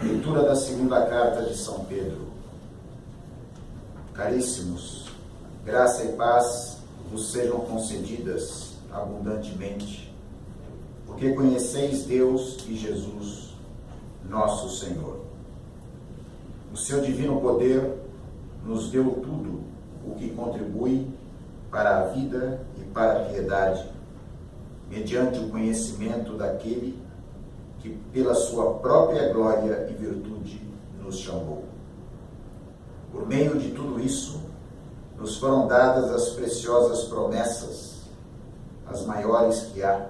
Leitura da segunda carta de São Pedro. Caríssimos, graça e paz vos sejam concedidas abundantemente, porque conheceis Deus e Jesus, nosso Senhor. O seu divino poder nos deu tudo o que contribui para a vida e para a piedade, mediante o conhecimento daquele que pela sua própria glória e virtude nos chamou. Por meio de tudo isso, nos foram dadas as preciosas promessas, as maiores que há,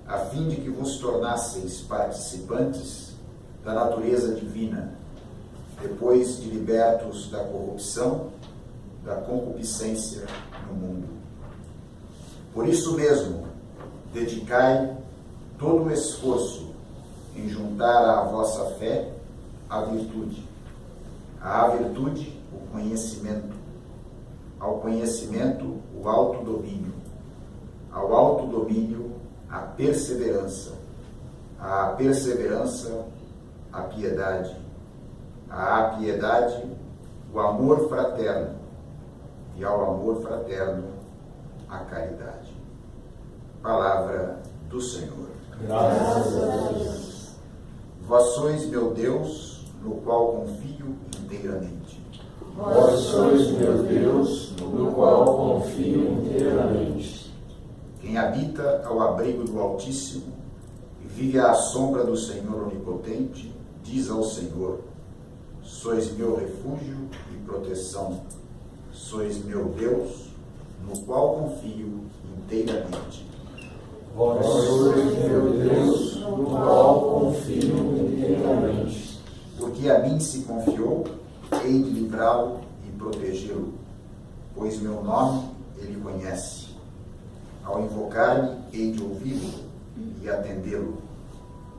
a fim de que vos tornasseis participantes da natureza divina, depois de libertos da corrupção, da concupiscência no mundo. Por isso mesmo, dedicai todo o esforço em juntar à vossa fé a virtude, à virtude o conhecimento, ao conhecimento o autodomínio, ao autodomínio a perseverança, à perseverança a piedade, à piedade o amor fraterno e ao amor fraterno a caridade. Palavra do Senhor. Graças a Deus. Vós sois meu Deus, no qual confio inteiramente. Vós sois meu Deus, no qual confio inteiramente. Quem habita ao abrigo do Altíssimo e vive à sombra do Senhor Onipotente, diz ao Senhor: sois meu refúgio e proteção, sois meu Deus, no qual confio inteiramente. Vós sois meu Deus, no qual confio inteiramente. Porque a mim se confiou, hei de livrá-lo e protegê-lo, pois meu nome ele conhece. Ao invocar-me, hei de ouvi-lo e atendê-lo.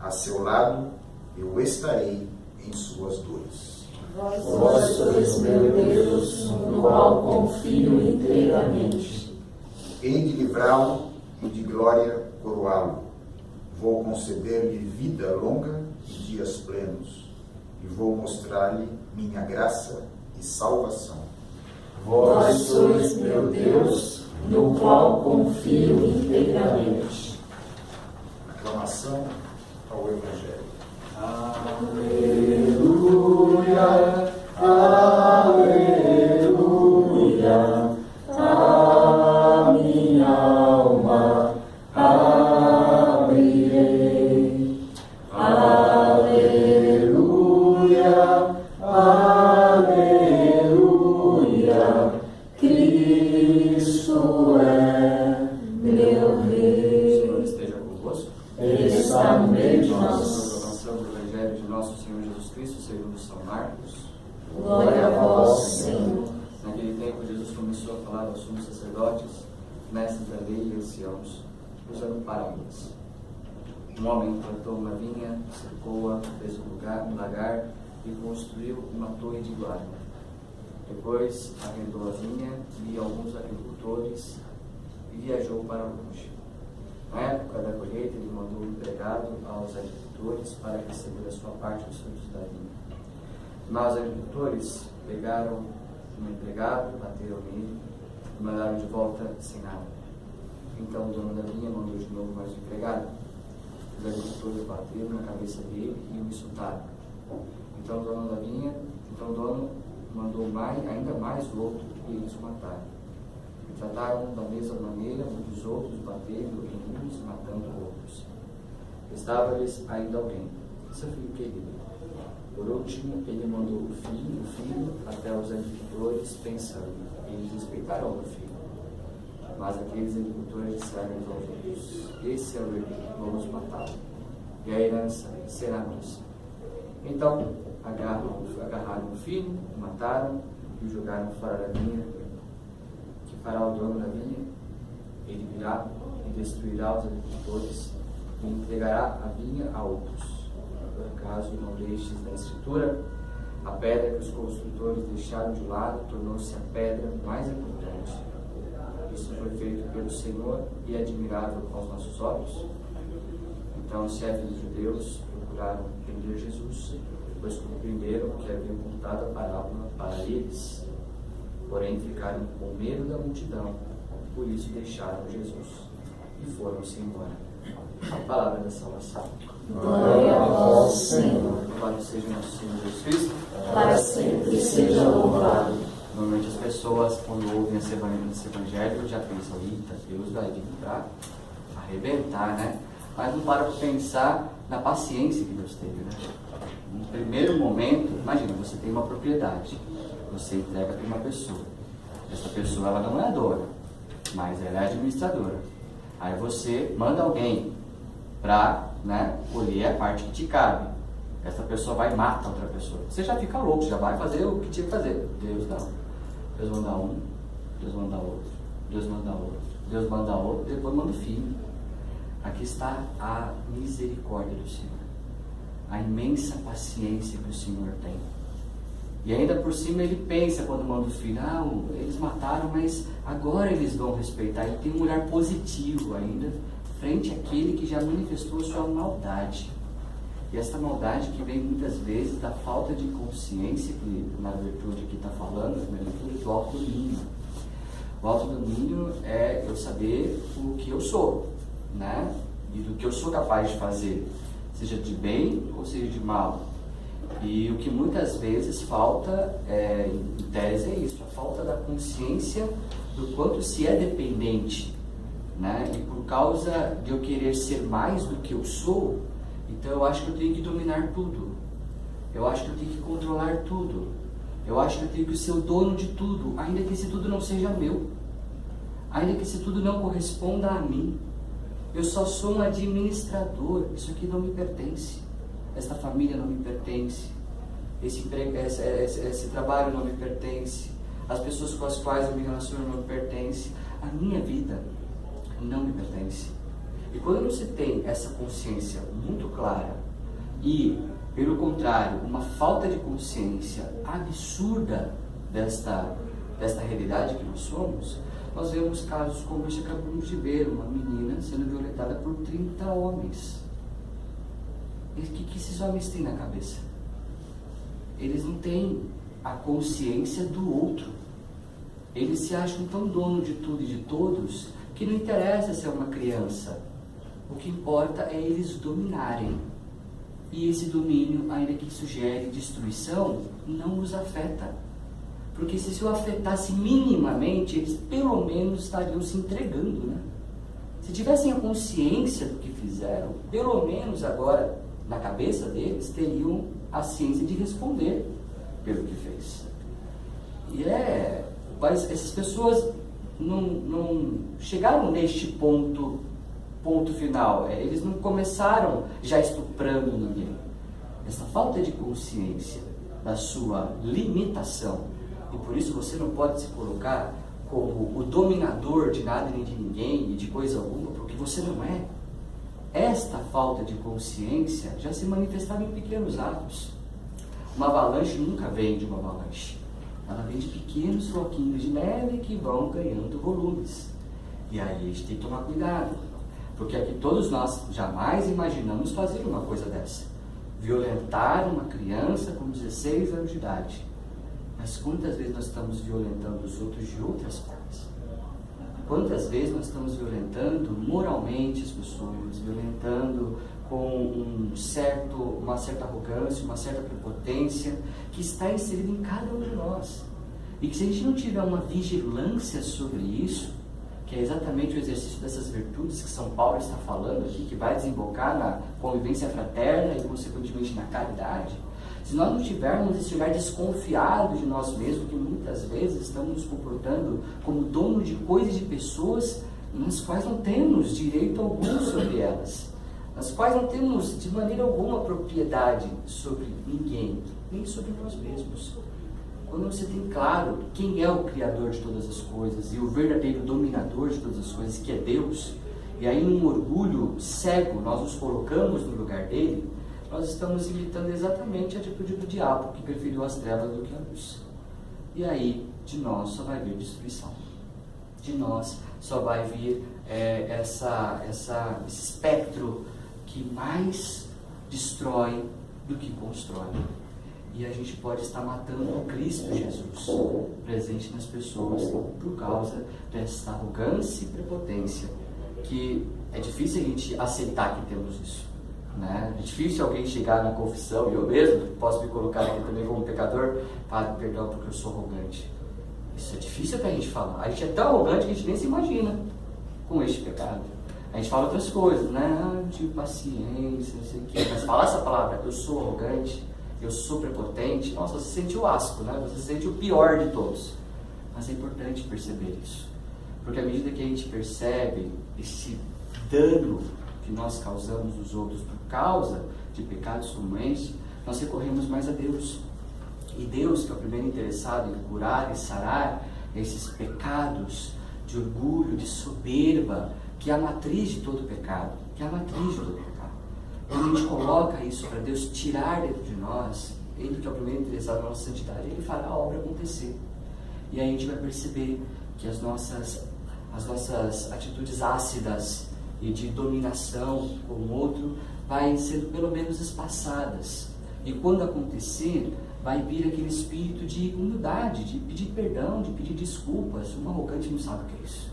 A seu lado eu estarei em suas dores. Vós sois meu Deus, no qual confio inteiramente. Hei de livrá-lo e de glória coroá-lo. Vou conceder-lhe vida longa e dias plenos, e vou mostrar-lhe minha graça e salvação. Vós sois meu Deus, no qual confio inteiramente. Aclamação ao Evangelho. Aleluia, aleluia, a minha alma abrirei. Aleluia, aleluia, Cristo é meu Rei. O Senhor esteja convosco. Ele está no meio de nós. Proclamação do Evangelho de nosso Senhor Jesus Cristo, segundo São Marcos. Glória a vós, Senhor. Naquele tempo, Jesus começou a falar aos sumos sacerdotes, mestres da lei e anciãos, usando parábolas. Um homem plantou uma vinha, cercou-a, fez um lagar e construiu uma torre de guarda. Depois arrendou a vinha e alguns agricultores e viajou para longe. Na época da colheita, ele mandou um empregado aos agricultores para receber a sua parte dos frutos da vinha. Mas os agricultores pegaram um empregado, bateram nele e mandaram de volta sem nada. Então o dono da vinha mandou de novo mais um empregado. Os agricultores bateram na cabeça dele e o insultaram. Então o dono mandou ainda mais outro e eles o mataram. E trataram da mesma maneira muitos outros, batendo em uns e matando outros. Restava-lhes ainda alguém, seu filho querido. Por último, ele mandou o filho até os agricultores, pensando: eles respeitaram o filho. Mas aqueles agricultores disseram aos outros: esse é o herdeiro, vamos matá-lo, e a herança será nossa. Então agarraram o filho, o mataram e o jogaram fora da vinha. Que fará o dono da vinha? Ele virá e destruirá os agricultores e entregará a vinha a outros. Por acaso não deixes na Escritura: a pedra que os construtores deixaram de lado tornou-se a pedra mais importante. Isso foi feito pelo Senhor e é admirável aos nossos olhos. Então os chefes dos judeus procuraram prender Jesus Jesus, pois compreenderam que havia contado a parábola para eles. Porém ficaram com medo da multidão, por isso deixaram Jesus e foram-se embora. A palavra da salvação. Glória a vós, Senhor. Louvado seja nosso Senhor Jesus Cristo. Para sempre seja louvado. Normalmente as pessoas, quando ouvem esse evangelho, já pensam, eita, Deus vai vir para arrebentar, né? Mas não para pensar na paciência que Deus teve, né? No primeiro momento, imagina, você tem uma propriedade, você entrega para uma pessoa. Essa pessoa, ela não é a dona, mas ela é a administradora. Aí você manda alguém para, né, colher a parte que te cabe. Essa pessoa vai e mata outra pessoa. Você já fica louco, já vai fazer o que tinha que fazer. Deus não. Deus manda um, Deus manda outro, Deus manda outro, Deus manda outro, depois manda o filho. Aqui está a misericórdia do Senhor, a imensa paciência que o Senhor tem. E ainda por cima ele pensa quando manda o filho, eles mataram, mas agora eles vão respeitar. Ele tem um olhar positivo ainda, frente àquele que já manifestou a sua maldade. E essa maldade que vem muitas vezes da falta de consciência, que na virtude que está falando, na virtude do autodomínio. O autodomínio é eu saber o que eu sou, né? E do que eu sou capaz de fazer, seja de bem ou seja de mal. E o que muitas vezes falta, em tese, é isso, a falta da consciência do quanto se é dependente, né? E por causa de eu querer ser mais do que eu sou, então eu acho que eu tenho que dominar tudo, eu acho que eu tenho que controlar tudo, eu acho que eu tenho que ser o dono de tudo, ainda que esse tudo não seja meu, ainda que esse tudo não corresponda a mim. Eu só sou um administrador, isso aqui não me pertence, esta família não me pertence, esse trabalho não me pertence, as pessoas com as quais eu me relaciono não me pertencem, a minha vida não me pertence. E quando você tem essa consciência muito clara e, pelo contrário, uma falta de consciência absurda desta realidade que nós somos, nós vemos casos como este que acabamos de ver, uma menina sendo violentada por 30 homens. E o que esses homens têm na cabeça? Eles não têm a consciência do outro. Eles se acham tão dono de tudo e de todos que não interessa se é uma criança. O que importa é eles dominarem. E esse domínio, ainda que sugere destruição, não os afeta. Porque se isso afetasse minimamente, eles pelo menos estariam se entregando, né? Se tivessem a consciência do que fizeram, pelo menos agora, na cabeça deles, teriam a ciência de responder pelo que fez. Mas essas pessoas não chegaram neste ponto final. Eles não começaram já estuprando ninguém. Essa falta de consciência da sua limitação, e por isso você não pode se colocar como o dominador de nada nem de ninguém e de coisa alguma, porque você não é. Esta falta de consciência já se manifestava em pequenos atos. Uma avalanche nunca vem de uma avalanche. Ela vem de pequenos floquinhos de neve que vão ganhando volumes. E aí a gente tem que tomar cuidado, porque aqui todos nós jamais imaginamos fazer uma coisa dessa. Violentar uma criança com 16 anos de idade. Mas quantas vezes nós estamos violentando os outros de outras formas? Quantas vezes nós estamos violentando moralmente as pessoas, violentando com uma certa arrogância, uma certa prepotência que está inserida em cada um de nós. E que se a gente não tiver uma vigilância sobre isso, que é exatamente o exercício dessas virtudes que São Paulo está falando aqui, que vai desembocar na convivência fraterna e consequentemente na caridade, se nós não tivermos esse olhar desconfiado de nós mesmos, que muitas vezes estamos nos comportando como dono de coisas e de pessoas nas quais não temos direito algum sobre elas, nas quais não temos de maneira alguma propriedade sobre ninguém, nem sobre nós mesmos. Quando você tem claro quem é o Criador de todas as coisas e o verdadeiro dominador de todas as coisas, que é Deus, e aí num orgulho cego nós nos colocamos no lugar dele, nós estamos imitando exatamente a atitude do diabo, que preferiu as trevas do que a luz. E aí, de nós só vai vir destruição. De nós só vai vir esse espectro que mais destrói do que constrói. E a gente pode estar matando o Cristo Jesus presente nas pessoas por causa dessa arrogância e prepotência, que é difícil a gente aceitar que temos isso, né? É difícil alguém chegar na confissão, e eu mesmo posso me colocar aqui também como pecador, Padre, perdão porque eu sou arrogante. Isso é difícil pra gente falar. A gente é tão arrogante que a gente nem se imagina com este pecado. A gente fala outras coisas, né? Eu tive paciência, não sei o quê. Mas falar essa palavra, eu sou arrogante, eu sou prepotente, nossa, você sente o asco, né? Você sente o pior de todos. Mas é importante perceber isso. Porque à medida que a gente percebe esse dano que nós causamos nos outros por causa de pecados como esse, nós recorremos mais a Deus. E Deus, que é o primeiro interessado em curar e sarar esses pecados de orgulho, de soberba, que é a matriz de todo pecado, Quando a gente coloca isso para Deus tirar dentro de nós, Ele que é o primeiro interessado na nossa santidade, Ele fará a obra acontecer. E aí a gente vai perceber que as nossas atitudes ácidas e de dominação com o outro vai sendo pelo menos espaçadas. E quando acontecer, vai vir aquele espírito de humildade, de pedir perdão, de pedir desculpas. Um arrogante não sabe o que é isso.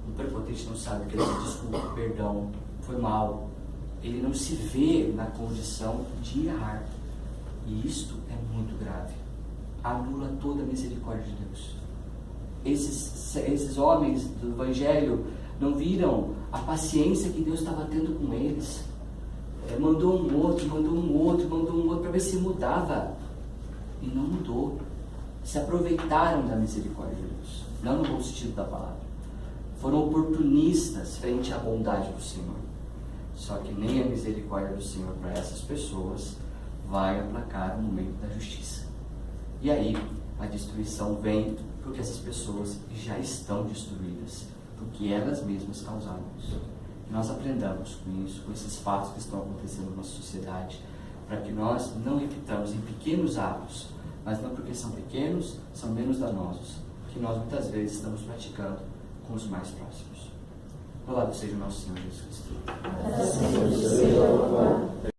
Um prepotente não sabe o que é isso. Desculpa, perdão, foi mal. Ele não se vê na condição de errar. E isto é muito grave. Anula toda a misericórdia de Deus. Esses homens do Evangelho não viram a paciência que Deus estava tendo com eles. Mandou um outro para ver se mudava. E não mudou. Se aproveitaram da misericórdia de Deus. Não no bom sentido da palavra. Foram oportunistas frente à bondade do Senhor. Só que nem a misericórdia do Senhor para essas pessoas vai aplacar o momento da justiça. E aí a destruição vem porque essas pessoas já estão destruídas, porque elas mesmas causaram isso. Que nós aprendamos com isso, com esses fatos que estão acontecendo na nossa sociedade, para que nós não repitamos em pequenos atos, mas não porque são pequenos, são menos danosos, que nós muitas vezes estamos praticando com os mais próximos. Louvado seja o nosso Senhor Jesus Cristo. Assim seja louvado.